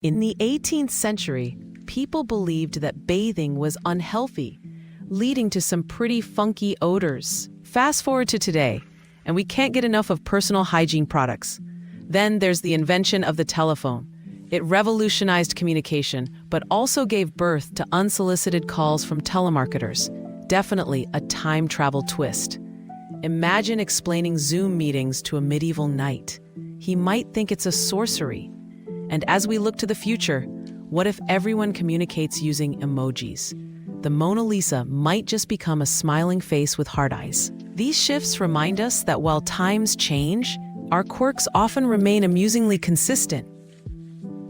In the 18th century, people believed that bathing was unhealthy, leading to some pretty funky odors. Fast forward to today, and we can't get enough of personal hygiene products. Then there's the invention of the telephone. It revolutionized communication, but also gave birth to unsolicited calls from telemarketers. Definitely a time travel twist. Imagine explaining Zoom meetings to a medieval knight. He might think it's a sorcery. And as we look to the future, what if everyone communicates using emojis? The Mona Lisa might just become a smiling face with heart eyes. These shifts remind us that while times change, our quirks often remain amusingly consistent.